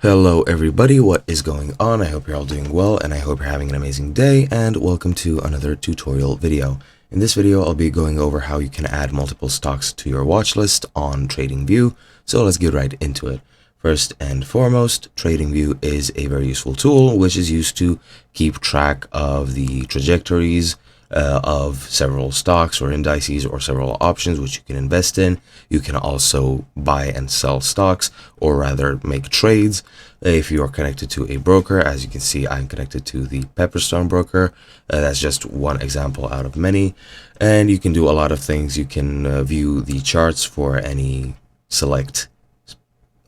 Hello everybody, what is going on? I hope you're all doing well and I hope you're having an amazing day, and welcome to another tutorial video. In this video I'll be going over how you can add multiple stocks to your watch list on TradingView, so let's get right into it. First and foremost, TradingView is a very useful tool which is used to keep track of the trajectories of several stocks or indices or several options which you can invest in. You can also buy and sell stocks, or rather make trades if you are connected to a broker. As you can see, I'm connected to the Pepperstone broker. That's just one example out of many, and you can do a lot of things. You can view the charts for any select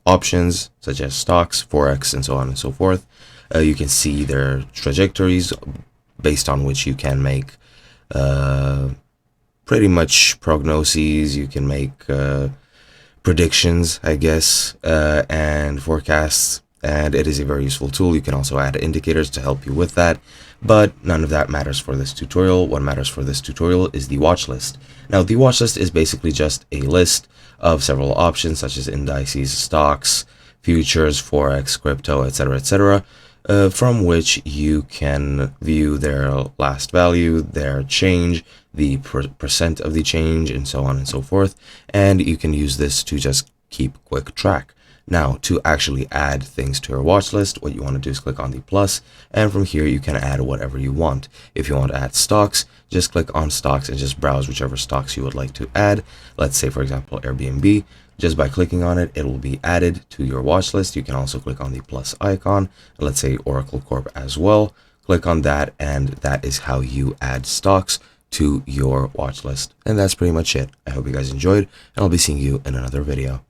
options such as stocks, forex, and so on and so forth. You can see their trajectories based on which you can make pretty much prognoses. You can make predictions, I guess, and forecasts, and it is a very useful tool. You can also add indicators to help you with that, but none of that matters for this tutorial. What matters for this tutorial is the watch list. Now, the watch list is basically just a list of several options such as indices, stocks, futures, forex, crypto, etc., etc., from which you can view their last value, their change, the percent of the change, and so on and so forth. And you can use this to just keep quick track. Now, to actually add things to your watch list, what you want to do is click on the plus, and from here you can add whatever you want. If you want to add stocks, just click on stocks and just browse whichever stocks you would like to add. Let's say, for example, Airbnb. Just by clicking on it, it will be added to your watch list. You can also click on the plus icon, and let's say Oracle Corp as well. Click on that, and that is how you add stocks to your watch list. And that's pretty much it. I hope you guys enjoyed, and I'll be seeing you in another video.